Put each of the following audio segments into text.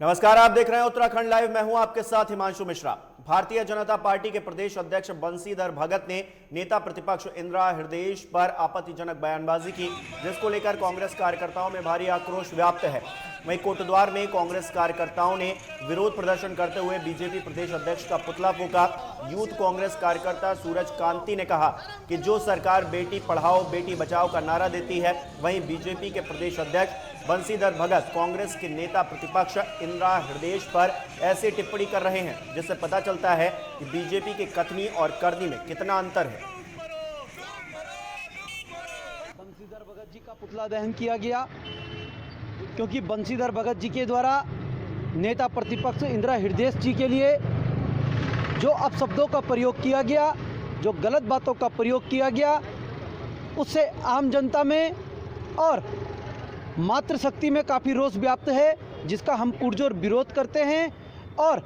नमस्कार, आप देख रहे हैं उत्तराखंड लाइव। मैं हूं आपके साथ हिमांशु मिश्रा। भारतीय जनता पार्टी के प्रदेश अध्यक्ष बंशीधर भगत ने नेता प्रतिपक्ष इंदिरा हृदयेश पर आपत्तिजनक बयानबाजी की, जिसको लेकर कांग्रेस कार्यकर्ताओं में भारी आक्रोश व्याप्त है। वहीं कोटद्वार में कांग्रेस कार्यकर्ताओं ने विरोध प्रदर्शन करते हुए बीजेपी प्रदेश अध्यक्ष का पुतला फूंका। यूथ कांग्रेस कार्यकर्ता सूरज कांति ने कहा कि जो सरकार बेटी पढ़ाओ बेटी बचाओ का नारा देती है, वहीं बीजेपी के प्रदेश अध्यक्ष बंशीधर भगत कांग्रेस के नेता प्रतिपक्ष इंदिरा हृदयेश पर ऐसी टिप्पणी कर रहे हैं, जिससे पता चलता है कि बीजेपी के कथनी और करनी में कितना अंतर है। बंशीधर भगत जी का पुतला दहन किया गया क्योंकि बंशीधर भगत जी के द्वारा नेता प्रतिपक्ष इंदिरा हृदयेश जी के लिए जो अपशब्दों का प्रयोग किया गया, जो गलत बातों का प्रयोग किया गया, उससे आम जनता में और मातृशक्ति में काफ़ी रोष व्याप्त है, जिसका हम पुरजोर विरोध करते हैं। और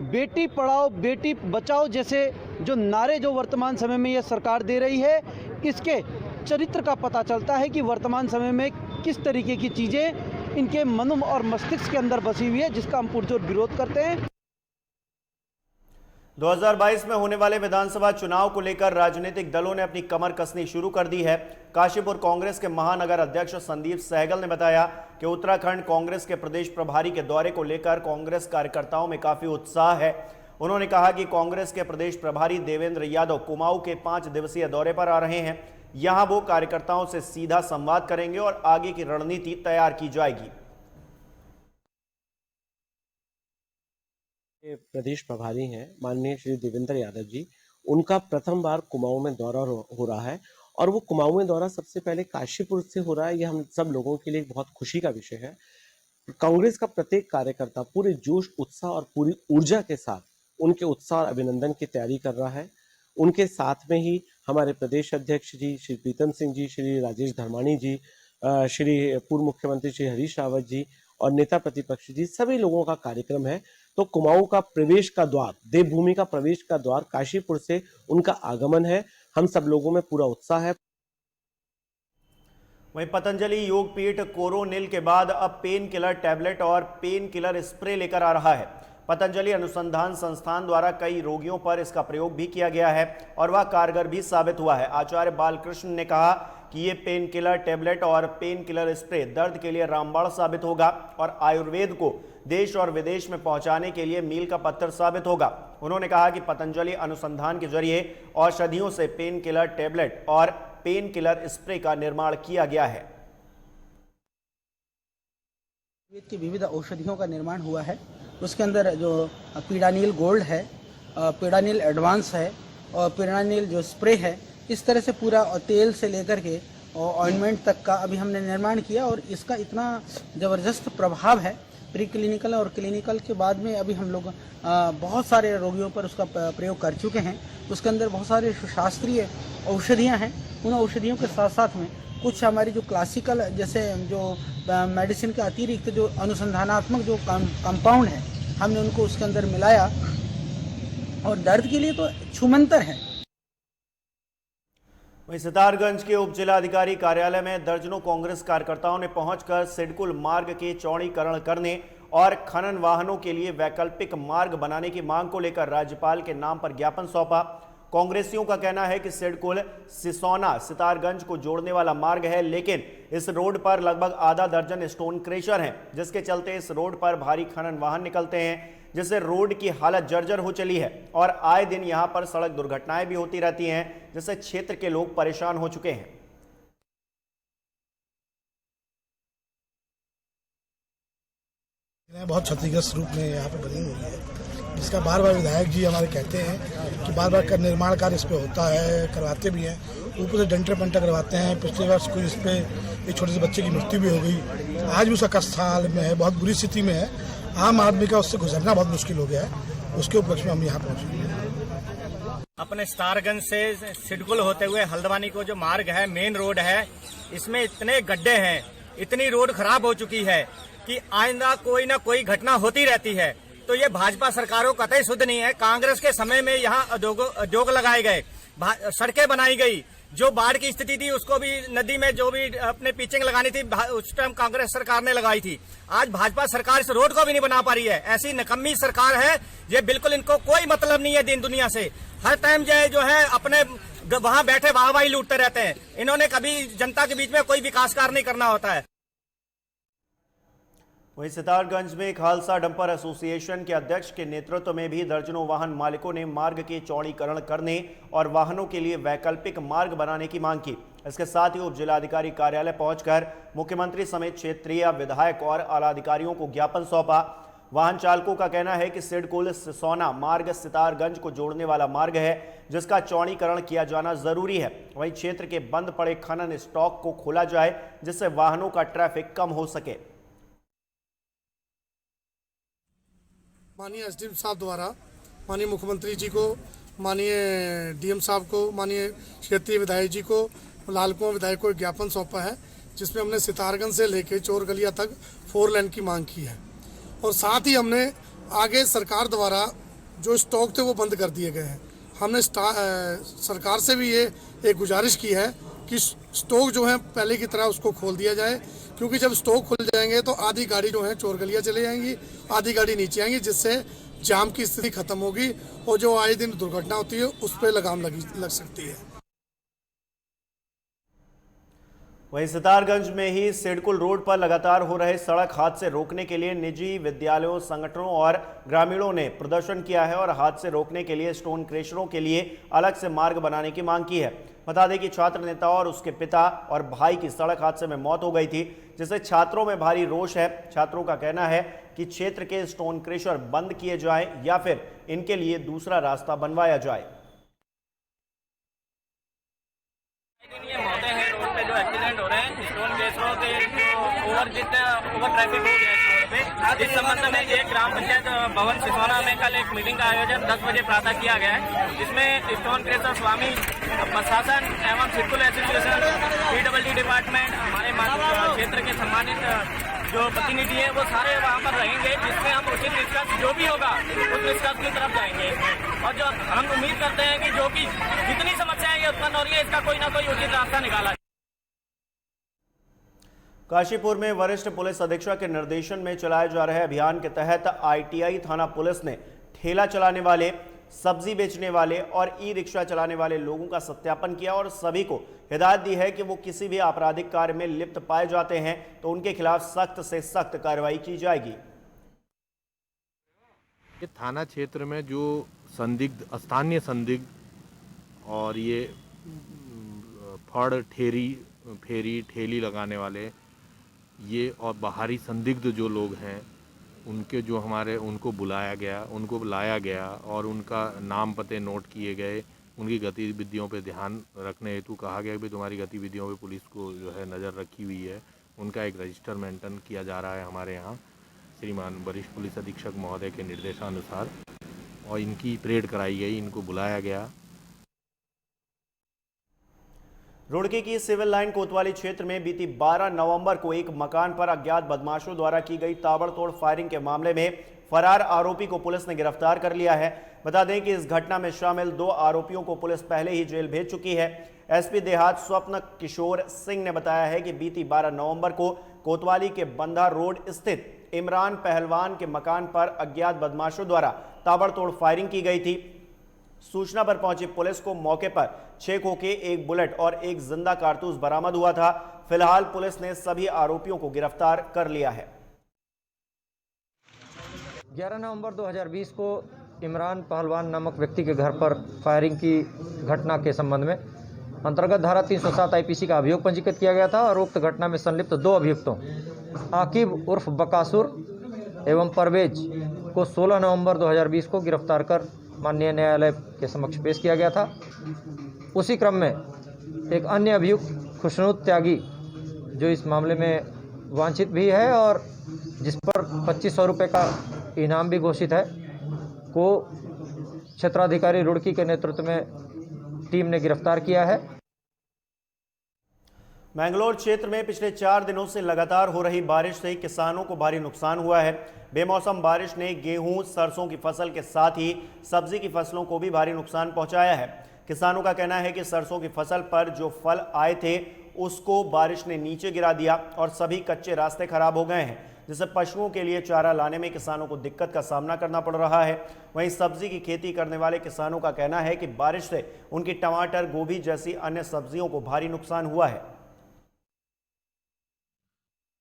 बेटी पढ़ाओ बेटी बचाओ जैसे जो नारे जो वर्तमान समय में यह सरकार दे रही है, इसके चरित्र का पता चलता है कि वर्तमान समय में किस तरीके की चीज़ें इनके मन और मस्तिष्क के अंदर बसी हुई है, जिसका हम पुरजोर विरोध करते हैं। 2022 में होने वाले विधानसभा चुनाव को लेकर राजनीतिक दलों ने अपनी कमर कसनी शुरू कर दी है। काशीपुर कांग्रेस के महानगर अध्यक्ष संदीप सहगल ने बताया कि उत्तराखंड कांग्रेस के प्रदेश प्रभारी के दौरे को लेकर कांग्रेस कार्यकर्ताओं में काफी उत्साह है। उन्होंने कहा कि कांग्रेस के प्रदेश प्रभारी देवेंद्र यादव कुमाऊं के 5 दिवसीय दौरे पर आ रहे हैं। यहां वो कार्यकर्ताओं से सीधा संवाद करेंगे और आगे की रणनीति तैयार की जाएगी। प्रदेश प्रभारी हैं माननीय श्री देवेंद्र यादव जी, उनका प्रथम बार कुमाऊं में दौरा हो रहा है और वो कुमाऊं में दौरा सबसे पहले काशीपुर से हो रहा है। यह हम सब लोगों के लिए एक बहुत खुशी का विषय है। कांग्रेस का प्रत्येक कार्यकर्ता पूरे जोश उत्साह और पूरी ऊर्जा के साथ उनके उत्साह और अभिनंदन की तैयारी कर रहा है। उनके साथ में ही हमारे प्रदेश अध्यक्ष जी श्री प्रीतम सिंह जी, श्री राजेश धर्माणी जी, श्री पूर्व मुख्यमंत्री श्री हरीश रावत जी और नेता प्रतिपक्ष जी, सभी लोगों का कार्यक्रम है। तो कुमाऊं का प्रवेश का द्वार, देवभूमि का प्रवेश का द्वार काशीपुर से उनका आगमन है। हम सब लोगों में पूरा उत्साह है। वहीं पतंजलि योग पीठ कोरोनिल के बाद अब पेन किलर टैबलेट और पेन किलर स्प्रे लेकर आ रहा है। पतंजलि अनुसंधान संस्थान द्वारा कई रोगियों पर इसका प्रयोग भी किया गया है और वह कारगर भी साबित हुआ है। आचार्य बालकृष्ण ने कहा कि ये पेन किलर टैबलेट और पेन किलर स्प्रे दर्द के लिए रामबाण साबित होगा और आयुर्वेद को देश और विदेश में पहुंचाने के लिए मील का पत्थर साबित होगा। उन्होंने कहा कि पतंजलि अनुसंधान के जरिए औषधियों से पेन किलर टैबलेट और पेन किलर स्प्रे का निर्माण किया गया है। की विविध औषधियों का निर्माण हुआ है। उसके अंदर जो पीडानिल गोल्ड है, पीडानिल एडवांस है और पीडानिल जो स्प्रे है, इस तरह से पूरा तेल से लेकर के ऑइंटमेंट तक का अभी हमने निर्माण किया और इसका इतना ज़बरदस्त प्रभाव है प्री क्लिनिकल और क्लिनिकल के बाद में। अभी हम लोग बहुत सारे रोगियों पर उसका प्रयोग कर चुके हैं। उसके अंदर बहुत सारे शास्त्रीय औषधियाँ हैं। उन औषधियों के साथ साथ में कुछ हमारी जो क्लासिकल जैसे जो मेडिसिन के अतिरिक्त जो अनुसंधानात्मक जो कंपाउंड है, हमने उनको उसके अंदर मिलाया और दर्द के लिए तो छूमंतर है। वहीं सितारगंज के उप जिलाधिकारी कार्यालय में दर्जनों कांग्रेस कार्यकर्ताओं ने पहुंचकर सिडकुल मार्ग के चौड़ीकरण करने और खनन वाहनों के लिए वैकल्पिक मार्ग बनाने की मांग को लेकर राज्यपाल के नाम पर ज्ञापन सौंपा। कांग्रेसियों का कहना है कि सिडकुल सिसौना सितारगंज को जोड़ने वाला मार्ग है, लेकिन इस रोड पर लगभग आधा दर्जन स्टोन क्रेशर हैं, जिसके चलते इस रोड पर भारी खनन वाहन निकलते हैं, जिससे रोड की हालत जर्जर हो चली है और आए दिन यहां पर सड़क दुर्घटनाएं भी होती रहती हैं, जिससे क्षेत्र के लोग परेशान हो चुके हैं। बहुत क्षतिग्रस्त रूप में यहाँ पे बनी हुई है, जिसका बार बार विधायक जी हमारे कहते हैं कि बार बार निर्माण कार्य इस पे होता है, करवाते भी हैं। ऊपर से डंटर पंटर करवाते हैं। पिछले वर्ष कोई इस पे एक छोटे से बच्चे की मृत्यु भी हो गई। आज भी उसका कष्ट हाल में है, बहुत बुरी स्थिति में है। आम आदमी का उससे गुजरना बहुत मुश्किल हो गया है। उसके उपलक्ष्य में हम यहाँ पहुँचे। अपने सितारगंज से सिडकुल होते हुए हल्द्वानी को जो मार्ग है, मेन रोड है, इसमें इतने गड्ढे हैं, इतनी रोड खराब हो चुकी है कि आइंदा कोई ना कोई घटना होती रहती है। तो ये भाजपा सरकारों कतई शुद्ध नहीं है। कांग्रेस के समय में यहाँ उद्योग लगाए गए, सड़कें बनाई गई, जो बाढ़ की स्थिति थी उसको भी नदी में जो भी अपने पिचिंग लगानी थी उस टाइम कांग्रेस सरकार ने लगाई थी। आज भाजपा सरकार इस रोड को भी नहीं बना पा रही है। ऐसी निकम्मी सरकार है, ये बिल्कुल इनको कोई मतलब नहीं है दिन दुनिया से। हर टाइम जो है अपने वहां बैठे वाहवाही लूटते रहते हैं। इन्होंने कभी जनता के बीच में कोई विकास कार्य नहीं करना होता है। वहीं सितारगंज में खालसा डंपर एसोसिएशन के अध्यक्ष के नेतृत्व में भी दर्जनों वाहन मालिकों ने मार्ग के चौड़ीकरण करने और वाहनों के लिए वैकल्पिक मार्ग बनाने की मांग की। इसके साथ ही उप जिलाधिकारी कार्यालय पहुंचकर मुख्यमंत्री समेत क्षेत्रीय विधायक और आला अधिकारियों को ज्ञापन सौंपा। वाहन चालकों का कहना है कि सिडकुल सिसोना मार्ग सितारगंज को जोड़ने वाला मार्ग है, जिसका चौड़ीकरण किया जाना जरूरी है। वहीं क्षेत्र के बंद पड़े खनन स्टॉक को खोला जाए, जिससे वाहनों का ट्रैफिक कम हो सके। माननीय एसडीएम साहब द्वारा माननीय मुख्यमंत्री जी को, माननीय डीएम साहब को, माननीय क्षेत्रीय विधायक जी को, लालकुआं विधायक को एक ज्ञापन सौंपा है, जिसमें हमने सितारगंज से लेकर चोरगलिया तक 4 लेन की मांग की है। और साथ ही हमने आगे सरकार द्वारा जो स्टॉक थे वो बंद कर दिए गए हैं। हमने सरकार से भी ये एक गुजारिश की है कि स्टॉक जो है पहले की तरह उसको खोल दिया जाए, क्योंकि जब स्टॉक खुल जाएंगे तो आधी गाड़ी जो है चोरगलिया चले जाएंगी, आधी गाड़ी नीचे आएंगी, जिससे जाम की स्थिति खत्म होगी और जो आए दिन दुर्घटना होती है उस पर लगाम लग सकती है। वहीं सितारगंज में ही सिडकुल रोड पर लगातार हो रहे सड़क हादसे रोकने के लिए निजी विद्यालयों, संगठनों और ग्रामीणों ने प्रदर्शन किया है और हादसे रोकने के लिए स्टोन क्रेशरों के लिए अलग से मार्ग बनाने की मांग की है। बता दें कि छात्र नेता और उसके पिता और भाई की सड़क हादसे में मौत हो गई थी, जिससे छात्रों में भारी रोष है। छात्रों का कहना है कि क्षेत्र के स्टोन क्रेशर बंद किए जाएं या फिर इनके लिए दूसरा रास्ता बनवाया जाए। एक्सीडेंट हो रहे हैं, स्टोन क्रेशरों के ओवर ट्रैफिक हो गया है रोड पे। इस संबंध में एक ग्राम पंचायत भवन सिसोना में कल एक मीटिंग का आयोजन 10 बजे प्रातः किया गया है, जिसमें स्टोन क्रेशर स्वामी, प्रशासन एवं सिडकुल एसोसिएशन, PWD डिपार्टमेंट, हमारे क्षेत्र के सम्मानित जो प्रतिनिधि है वो सारे वहाँ पर रहेंगे, जिसमें हम उचित निष्कर्ष जो भी होगा उस निष्कर्ष की तरफ जाएंगे। और जो हम उम्मीद करते हैं कि जो कि जितनी समस्याएं ये उत्पन्न हो रही है इसका कोई ना कोई उचित रास्ता निकाला। काशीपुर में वरिष्ठ पुलिस अधीक्षक के निर्देशन में चलाए जा रहे अभियान के तहत ITI थाना पुलिस ने ठेला चलाने वाले, सब्जी बेचने वाले और ई-रिक्शा चलाने वाले लोगों का सत्यापन किया और सभी को हिदायत दी है कि वो किसी भी आपराधिक कार्य में लिप्त पाए जाते हैं तो उनके खिलाफ सख्त से सख्त कार्रवाई की जाएगी। ये थाना क्षेत्र में जो संदिग्ध, स्थानीय संदिग्ध और ये फड़, फेरी, ठेली लगाने वाले ये और बाहरी संदिग्ध जो लोग हैं, उनके जो उनको बुलाया गया, उनको लाया गया और उनका नाम पते नोट किए गए। उनकी गतिविधियों पे ध्यान रखने हेतु कहा गया कि तुम्हारी गतिविधियों पे पुलिस को जो है नज़र रखी हुई है। उनका एक रजिस्टर मेंटेन किया जा रहा है हमारे यहाँ श्रीमान वरिष्ठ पुलिस अधीक्षक महोदय के निर्देशानुसार, और इनकी परेड कराई गई, इनको बुलाया गया। रुड़की की सिविल लाइन कोतवाली क्षेत्र में बीती 12 नवंबर को एक मकान पर अज्ञात बदमाशों द्वारा की गई ताबड़तोड़ फायरिंग के मामले में फरार आरोपी को पुलिस ने गिरफ्तार कर लिया है। बता दें कि इस घटना में शामिल 2 आरोपियों को पुलिस पहले ही जेल भेज चुकी है। एसपी देहात स्वप्न किशोर सिंह ने बताया है कि बीती 12 नवंबर को कोतवाली के बंधा रोड स्थित इमरान पहलवान के मकान पर अज्ञात बदमाशों द्वारा ताबड़तोड़ फायरिंग की गई थी। सूचना पर पहुंची पुलिस को मौके पर 6 खोखे, 1 बुलेट और 1 जिंदा कारतूस बरामद हुआ था। फिलहाल पुलिस ने सभी आरोपियों को गिरफ्तार कर लिया है। 11 नवंबर 2020 को इमरान पहलवान नामक व्यक्ति के घर पर फायरिंग की घटना के संबंध में अंतर्गत धारा 307 IPC का अभियोग पंजीकृत किया गया था और उक्त घटना में संलिप्त 2 अभियुक्तों आकिब उर्फ बकासुर एवं परवेज को 16 नवंबर 2020 को गिरफ्तार कर माननीय न्यायालय के समक्ष पेश किया गया था। उसी क्रम में एक अन्य अभियुक्त खुशनूद त्यागी, जो इस मामले में वांछित भी है और जिस पर 2500 रुपये का इनाम भी घोषित है, को क्षेत्राधिकारी रुड़की के नेतृत्व में टीम ने गिरफ्तार किया है। मैंगलोर क्षेत्र में पिछले 4 दिनों से लगातार हो रही बारिश से किसानों को भारी नुकसान हुआ है। बेमौसम बारिश ने गेहूं, सरसों की फसल के साथ ही सब्जी की फसलों को भी भारी नुकसान पहुंचाया है। किसानों का कहना है कि सरसों की फसल पर जो फल आए थे उसको बारिश ने नीचे गिरा दिया और सभी कच्चे रास्ते खराब हो गए हैं, जिससे पशुओं के लिए चारा लाने में किसानों को दिक्कत का सामना करना पड़ रहा है। वहीं सब्जी की खेती करने वाले किसानों का कहना है कि बारिश से उनकी टमाटर, गोभी जैसी अन्य सब्जियों को भारी नुकसान हुआ है।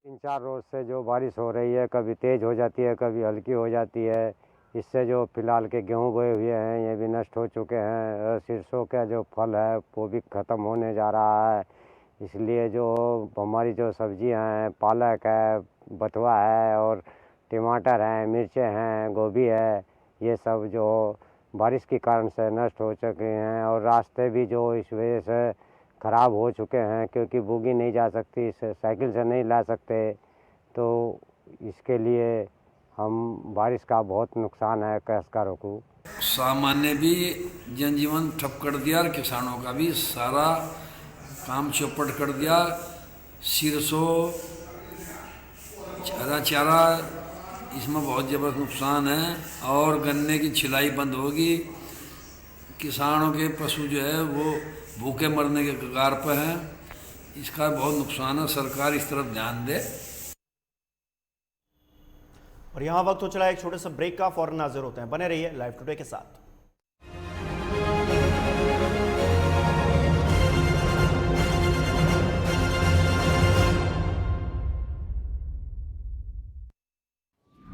3-4 रोज से जो बारिश हो रही है, कभी तेज हो जाती है, कभी हल्की हो जाती है। इससे जो फिलहाल के गेहूं बोए हुए हैं ये भी नष्ट हो चुके हैं और सरसों का जो फल है वो भी ख़त्म होने जा रहा है। इसलिए जो हमारी जो सब्जियां हैं, पालक है, बथुआ है और टमाटर हैं, मिर्चें हैं, गोभी है, ये सब जो बारिश के कारण से नष्ट हो चुके हैं और रास्ते भी जो इस वजह से ख़राब हो चुके हैं क्योंकि बोगी नहीं जा सकती, साइकिल से नहीं ला सकते। तो इसके लिए हम बारिश का बहुत नुकसान है काश्तकारों को। सामान्य भी जनजीवन ठप कर दिया और किसानों का भी सारा काम चौपट कर दिया। सरसों, चारा इसमें बहुत ज़बरदस्त नुकसान है और गन्ने की छिलाई बंद होगी। किसानों के पशु जो है वो भूखे मरने के कगार पर हैं। इसका बहुत नुकसान है, सरकार इस तरफ ध्यान दे। और यहाँ वक्त हो चला एक छोटे से ब्रेक का, फौरन हाजिर होते हैं। बने रहिए लाइव टुडे के साथ।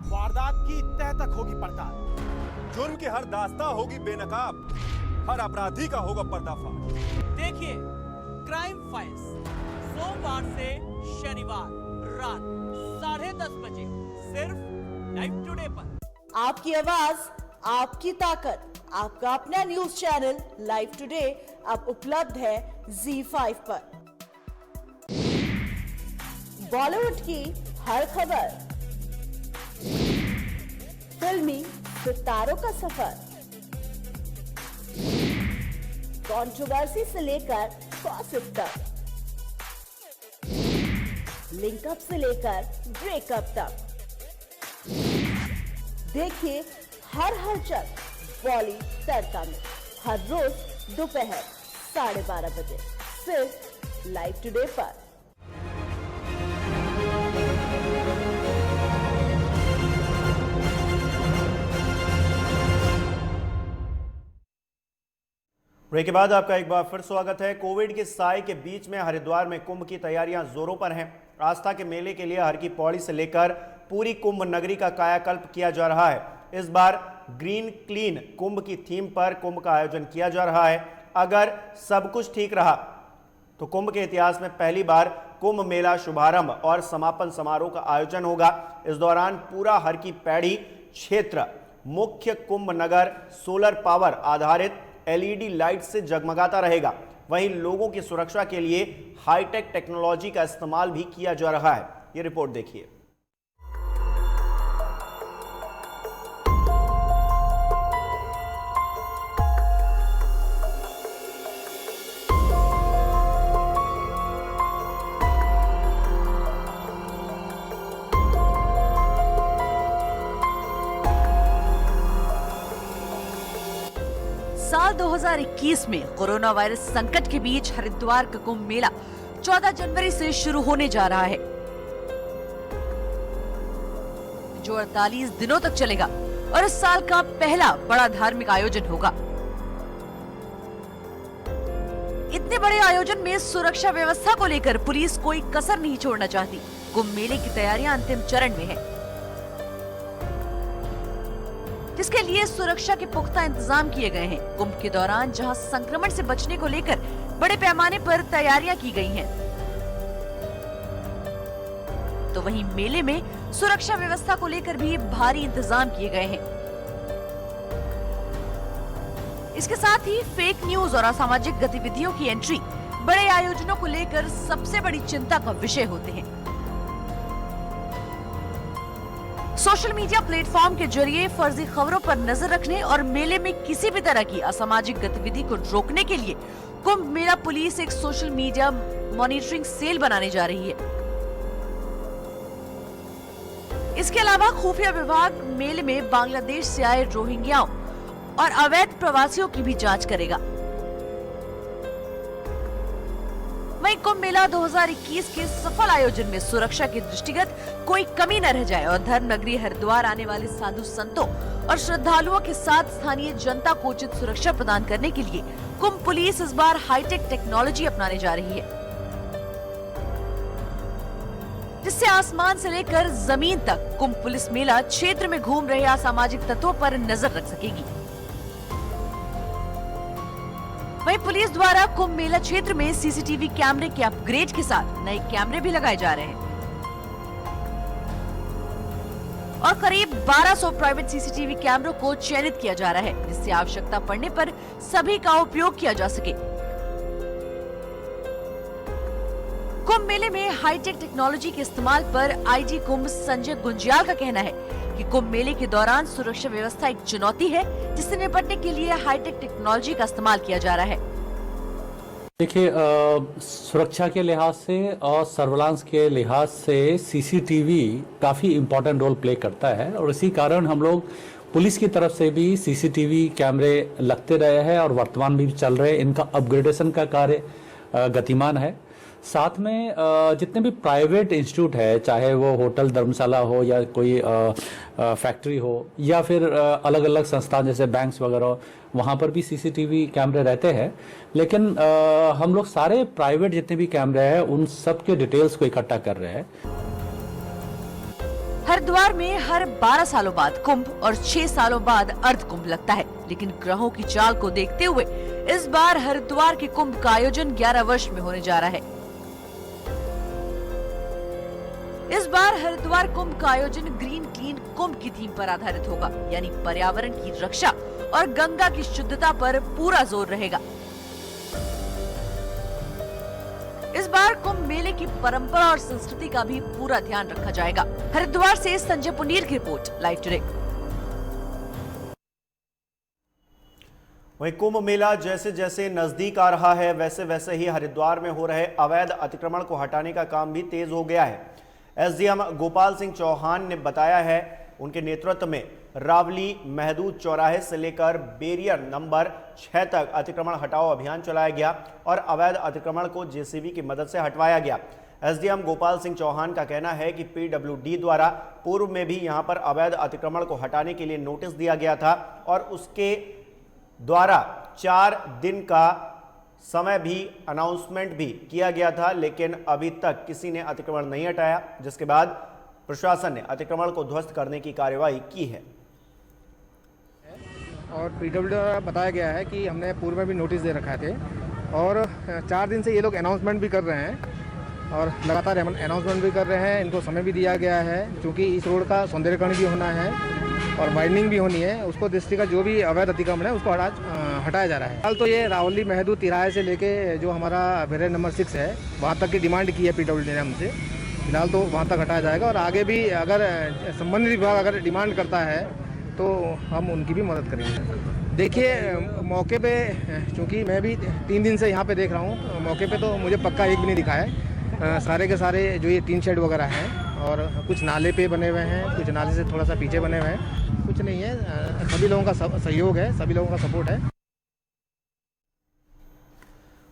वारदात की तह तक होगी पड़ताल, जुर्म की हर दास्तां होगी बेनकाब, हर अपराधी का होगा पर्दाफाश। देखिए क्राइम फाइल्स सोमवार से शनिवार रात 10:30 बजे सिर्फ लाइव टुडे पर। आपकी आवाज, आपकी ताकत, आपका अपना न्यूज चैनल लाइव टुडे अब उपलब्ध है ZEE5 पर। बॉलीवुड की हर खबर, फिल्मी सितारों का सफर, कंट्रोवर्सी से लेकर गॉसिप तक, लिंकअप से लेकर ब्रेकअप तक, देखिए हर हलचल बॉली तड़का में हर रोज दोपहर 12:30 बजे सिर्फ लाइव टुडे पर। ब्रेक के बाद आपका एक बार फिर स्वागत है। कोविड के साए के बीच में हरिद्वार में कुंभ की तैयारियां जोरों पर हैं। आस्था के मेले के लिए हर की पौड़ी से लेकर पूरी कुंभ नगरी का कायाकल्प किया जा रहा है। इस बार ग्रीन क्लीन कुंभ की थीम पर कुंभ का आयोजन किया जा रहा है। अगर सब कुछ ठीक रहा तो कुंभ के इतिहास में पहली बार कुंभ मेला शुभारंभ और समापन समारोह का आयोजन होगा। इस दौरान पूरा हर की पैड़ी क्षेत्र मुख्य कुंभ नगर सोलर पावर आधारित LED लाइट से जगमगाता रहेगा। वहीं लोगों की सुरक्षा के लिए हाईटेक टेक्नोलॉजी का इस्तेमाल भी किया जा रहा है। ये रिपोर्ट देखिए। साल 2021 में कोरोना वायरस संकट के बीच हरिद्वार का कुंभ मेला 14 जनवरी से शुरू होने जा रहा है, जो 48 दिनों तक चलेगा और इस साल का पहला बड़ा धार्मिक आयोजन होगा। इतने बड़े आयोजन में सुरक्षा व्यवस्था को लेकर पुलिस कोई कसर नहीं छोड़ना चाहती। कुंभ मेले की तैयारियां अंतिम चरण में है, जिसके लिए सुरक्षा के पुख्ता इंतजाम किए गए हैं। कुंभ के दौरान जहां संक्रमण से बचने को लेकर बड़े पैमाने पर तैयारियां की गई हैं, तो वहीं मेले में सुरक्षा व्यवस्था को लेकर भी भारी इंतजाम किए गए हैं। इसके साथ ही फेक न्यूज और असामाजिक गतिविधियों की एंट्री बड़े आयोजनों को लेकर सबसे बड़ी चिंता का विषय होते हैं। सोशल मीडिया प्लेटफॉर्म के जरिए फर्जी खबरों पर नजर रखने और मेले में किसी भी तरह की असामाजिक गतिविधि को रोकने के लिए कुंभ मेला पुलिस एक सोशल मीडिया मॉनिटरिंग सेल बनाने जा रही है। इसके अलावा खुफिया विभाग मेले में बांग्लादेश से आए रोहिंग्याओं और अवैध प्रवासियों की भी जांच करेगा। वहीं कुंभ मेला 2021 के सफल आयोजन में सुरक्षा के दृष्टिगत कोई कमी न रह जाए और धर्म नगरी हरिद्वार आने वाले साधु संतों और श्रद्धालुओं के साथ स्थानीय जनता को उचित सुरक्षा प्रदान करने के लिए कुंभ पुलिस इस बार हाईटेक टेक्नोलॉजी अपनाने जा रही है, जिससे आसमान से लेकर जमीन तक कुंभ पुलिस मेला क्षेत्र में घूम रहे असामाजिक तत्वों पर नजर रख सकेगी। वहीं पुलिस द्वारा कुंभ मेला क्षेत्र में सीसीटीवी कैमरे के अपग्रेड के साथ नए कैमरे भी लगाए जा रहे हैं और करीब 1200 प्राइवेट सीसीटीवी कैमरों को चयनित किया जा रहा है, जिससे आवश्यकता पड़ने पर सभी का उपयोग किया जा सके। कुंभ मेले में हाईटेक टेक्नोलॉजी के इस्तेमाल पर आईजी कुंभ संजय गुंजियाल का कहना है कि कुंभ मेले के दौरान सुरक्षा व्यवस्था एक चुनौती है, जिससे निपटने के लिए हाईटेक टेक्नोलॉजी का इस्तेमाल किया जा रहा है। देखिए, सुरक्षा के लिहाज से और सर्विलांस के लिहाज से सीसीटीवी काफ़ी इम्पोर्टेंट रोल प्ले करता है और इसी कारण हम लोग पुलिस की तरफ से भी सीसीटीवी कैमरे लगते रहे हैं और वर्तमान में भी चल रहे हैं। इनका अपग्रेडेशन का कार्य गतिमान है। साथ में जितने भी प्राइवेट इंस्टीट्यूट है, चाहे वो होटल धर्मशाला हो या कोई फैक्ट्री हो या फिर अलग अलग संस्थान जैसे बैंक्स वगैरह, वहाँ पर भी सीसीटीवी कैमरे रहते हैं। लेकिन हम लोग सारे प्राइवेट जितने भी कैमरे हैं उन सब के डिटेल्स को इकट्ठा कर रहे हैं। हरिद्वार में हर 12 सालों बाद कुंभ और 6 सालों बाद अर्ध कुंभ लगता है, लेकिन ग्रहों की चाल को देखते हुए इस बार हरिद्वार के कुंभ का आयोजन 11 वर्ष में होने जा रहा है। इस बार हरिद्वार कुंभ का आयोजन ग्रीन क्लीन कुंभ की थीम पर आधारित होगा, यानी पर्यावरण की रक्षा और गंगा की शुद्धता पर पूरा जोर रहेगा। इस बार कुंभ मेले की परंपरा और संस्कृति का भी पूरा ध्यान रखा जाएगा। हरिद्वार से संजय पुनीर की रिपोर्ट, लाइव टुडे। वहीं कुंभ मेला जैसे जैसे नजदीक आ रहा है, वैसे वैसे ही हरिद्वार में हो रहे अवैध अतिक्रमण को हटाने का काम भी तेज हो गया है। एसडीएम गोपाल सिंह चौहान ने बताया है, उनके नेतृत्व में रावली महदूद चौराहे से लेकर बैरियर नंबर 6 तक अतिक्रमण हटाओ अभियान चलाया गया और अवैध अतिक्रमण को जेसीबी की मदद से हटवाया गया। एसडीएम गोपाल सिंह चौहान का कहना है कि पीडब्ल्यूडी द्वारा पूर्व में भी यहां पर अवैध अतिक्रमण को हटाने के लिए नोटिस दिया गया था और उसके द्वारा 4 दिन का समय भी अनाउंसमेंट भी किया गया था, लेकिन अभी तक किसी ने अतिक्रमण नहीं हटाया, जिसके बाद प्रशासन ने अतिक्रमण को ध्वस्त करने की कार्यवाही की है। और पीडब्ल्यूडी द्वारा बताया गया है कि हमने पूर्व में भी नोटिस दे रखा थे और 4 दिन से ये लोग अनाउंसमेंट भी कर रहे हैं और लगातार अनाउंसमेंट भी कर रहे हैं। इनको समय भी दिया गया है, क्योंकि इस रोड का सौंदर्यीकरण भी होना है और वाइडनिंग भी होनी है। उसको दृष्टि का जो भी अवैध अतिक्रमण है उसको हटाया जा रहा है। फिलहाल तो ये रावली महदूद तिराहे से लेके जो हमारा बैरियर नंबर 6 है वहाँ तक की डिमांड की है पीडब्ल्यूडी ने हमसे। फिलहाल तो वहाँ तक हटाया जाएगा और आगे भी अगर संबंधित विभाग अगर डिमांड करता है तो हम उनकी भी मदद करेंगे। देखिए, मौके पे चूँकि मैं भी 3 दिन से यहाँ पे देख रहा हूँ, मौके पे तो मुझे पक्का एक भी नहीं दिखा है। सारे के सारे जो ये 3 शेड वगैरह हैं और कुछ नाले पे बने हुए हैं, कुछ नाले से थोड़ा सा पीछे बने हुए हैं, कुछ नहीं है। सभी लोगों का सहयोग है, सभी लोगों का सपोर्ट है।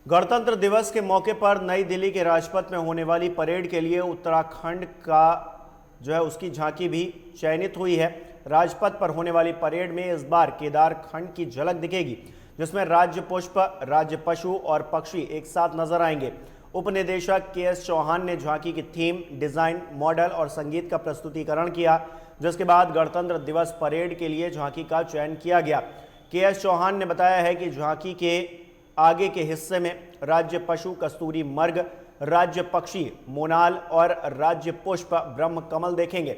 गणतंत्र दिवस के मौके पर नई दिल्ली के राजपथ में होने वाली परेड के लिए उत्तराखंड का जो है उसकी झांकी भी चयनित हुई है। राजपथ पर होने वाली परेड में इस बार केदार खंड की झलक दिखेगी, जिसमें राज्य पुष्प, राज्य पशु और पक्षी एक साथ नजर आएंगे। उप निदेशक के.एस. चौहान ने झांकी की थीम, डिजाइन, मॉडल और संगीत का प्रस्तुतिकरण किया, जिसके बाद गणतंत्र दिवस परेड के लिए झांकी का चयन किया गया। के.एस. चौहान ने बताया है कि झांकी के आगे के हिस्से में राज्य पशु कस्तूरी मर्ग, राज्य पक्षी मोनाल और राज्य पुष्प ब्रह्म कमल देखेंगे।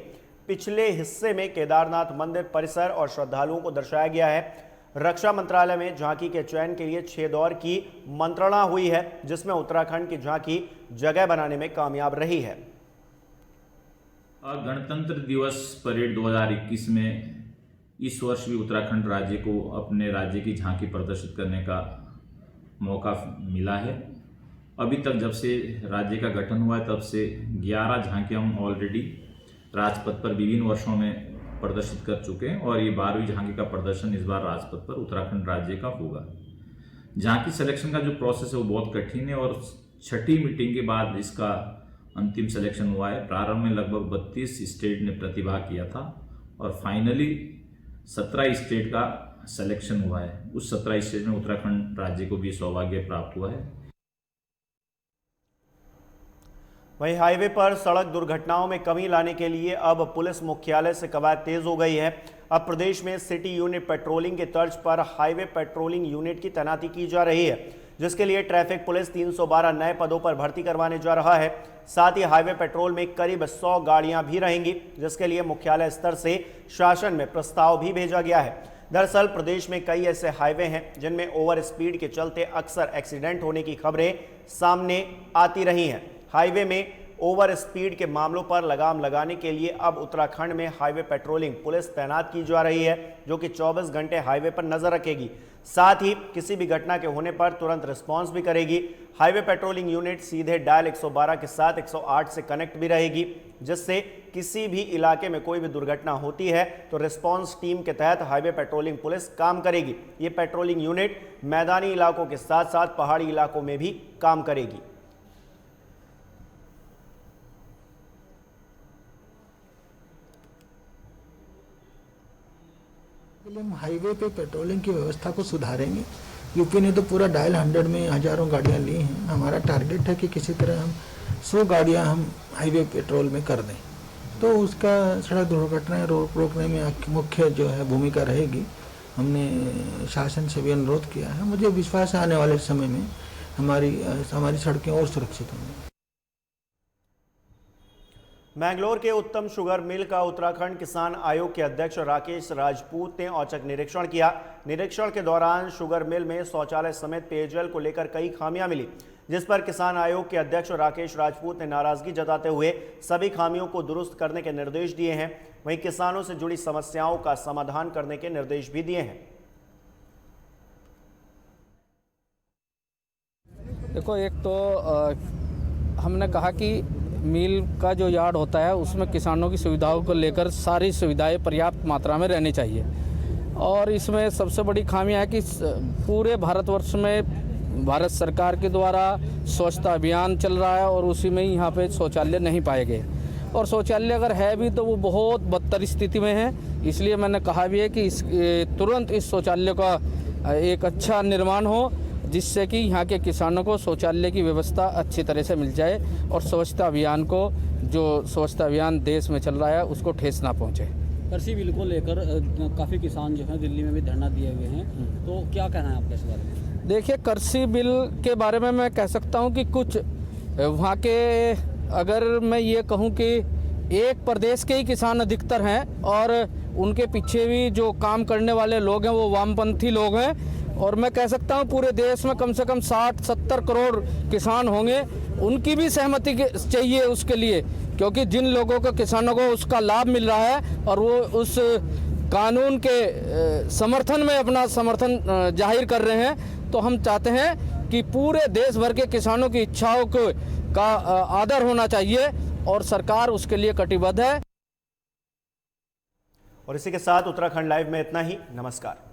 पिछले हिस्से में केदारनाथ मंदिर परिसर और श्रद्धालुओं को दर्शाया गया है। रक्षा मंत्रालय में झांकी के चयन के लिए 6 दौर की मंत्रणा हुई है, जिसमें उत्तराखंड की झांकी जगह बनाने में कामयाब रही है। गणतंत्र दिवस परेड 2021 में इस वर्ष भी उत्तराखंड राज्य को अपने राज्य की झांकी प्रदर्शित करने का मौका मिला है। अभी तक जब से राज्य का गठन हुआ है तब से 11 झांकियां हम ऑलरेडी राजपथ पर विभिन्न वर्षों में प्रदर्शित कर चुके हैं और ये 12वीं झांकी का प्रदर्शन इस बार राजपथ पर उत्तराखंड राज्य का होगा। झांकी सिलेक्शन का जो प्रोसेस है वो बहुत कठिन है और छठी मीटिंग के बाद इसका अंतिम सिलेक्शन हुआ है। प्रारंभ में लगभग 32 स्टेट ने प्रतिभाग किया था और फाइनली 17 स्टेट का सिलेक्शन हुआ है। उस 17 स्टेट में उत्तराखंड राज्य को भी सौभाग्य प्राप्त हुआ है। वहीं हाईवे पर सड़क दुर्घटनाओं में कमी लाने के लिए अब पुलिस मुख्यालय से कवायद तेज हो गई है। अब प्रदेश में सिटी यूनिट पेट्रोलिंग के तर्ज पर हाईवे पेट्रोलिंग यूनिट की तैनाती की जा रही है, जिसके लिए ट्रैफिक पुलिस 312 नए पदों पर भर्ती करवाने जा रहा है। साथ ही हाईवे पेट्रोल में करीब 100 गाड़ियां भी रहेंगी, जिसके लिए मुख्यालय स्तर से शासन में प्रस्ताव भी भेजा गया है। दरअसल प्रदेश में कई ऐसे हाईवे हैं जिनमें ओवर स्पीड के चलते अक्सर एक्सीडेंट होने की खबरें सामने आती रही हैं। हाईवे में ओवर स्पीड के मामलों पर लगाम लगाने के लिए अब उत्तराखंड में हाईवे पेट्रोलिंग पुलिस तैनात की जा रही है, जो कि 24 घंटे हाईवे पर नजर रखेगी। साथ ही किसी भी घटना के होने पर तुरंत रिस्पांस भी करेगी। हाईवे पेट्रोलिंग यूनिट सीधे डायल 112 के साथ 108 से कनेक्ट भी रहेगी, जिससे किसी भी इलाके में कोई भी दुर्घटना होती है तो रिस्पांस टीम के तहत हाईवे पेट्रोलिंग पुलिस काम करेगी। ये पेट्रोलिंग यूनिट मैदानी इलाकों के साथ साथ पहाड़ी इलाकों में भी काम करेगी। हम हाईवे पे पेट्रोलिंग की व्यवस्था को सुधारेंगे। यूपी ने तो पूरा डायल 100 में हजारों गाड़ियां ली हैं। हमारा टारगेट है कि किसी तरह हम 100 गाड़ियां हम हाईवे पेट्रोल में कर दें, तो उसका सड़क दुर्घटनाएं रोकने में मुख्य जो है भूमिका रहेगी। हमने शासन से भी अनुरोध किया है। मुझे विश्वास है आने वाले समय में हमारी सड़कें और सुरक्षित होंगी। मैंगलोर के उत्तम शुगर मिल का उत्तराखंड किसान आयोग के अध्यक्ष राकेश राजपूत ने औचक निरीक्षण किया। निरीक्षण के दौरान शुगर मिल में शौचालय समेत पेयजल को लेकर कई खामियां मिली, जिस पर किसान आयोग के अध्यक्ष राकेश राजपूत ने नाराजगी जताते हुए सभी खामियों को दुरुस्त करने के निर्देश दिए हैं। वहीं किसानों से जुड़ी समस्याओं का समाधान करने के निर्देश भी दिए हैं। देखो, एक तो हमने कहा कि मिल का जो यार्ड होता है उसमें किसानों की सुविधाओं को लेकर सारी सुविधाएं पर्याप्त मात्रा में रहनी चाहिए। और इसमें सबसे बड़ी खामी है कि पूरे भारतवर्ष में भारत सरकार के द्वारा स्वच्छता अभियान चल रहा है और उसी में यहाँ पे शौचालय नहीं पाए गए, और शौचालय अगर है भी तो वो बहुत बदतर स्थिति में है। इसलिए मैंने कहा भी है कि तुरंत इस शौचालय का एक अच्छा निर्माण हो, जिससे कि यहाँ के किसानों को शौचालय की व्यवस्था अच्छी तरह से मिल जाए और स्वच्छता अभियान को, जो स्वच्छता अभियान देश में चल रहा है, उसको ठेस ना पहुँचे। कृषि बिल को लेकर काफ़ी किसान जो हैं दिल्ली में भी धरना दिए हुए हैं, तो क्या कहना है आपका इस बारे में? देखिए, कृषि बिल के बारे में मैं कह सकता हूँ कि कुछ वहाँ के, अगर मैं ये कहूँ कि एक प्रदेश के ही किसान अधिकतर हैं और उनके पीछे भी जो काम करने वाले लोग हैं वो वामपंथी लोग हैं। और मैं कह सकता हूँ पूरे देश में कम से कम 60-70 करोड़ किसान होंगे, उनकी भी सहमति चाहिए उसके लिए, क्योंकि जिन लोगों को, किसानों को उसका लाभ मिल रहा है और वो उस कानून के समर्थन में अपना समर्थन जाहिर कर रहे हैं, तो हम चाहते हैं कि पूरे देश भर के किसानों की इच्छाओं का आदर होना चाहिए और सरकार उसके लिए कटिबद्ध है। और इसी के साथ उत्तराखंड लाइव में इतना ही। नमस्कार।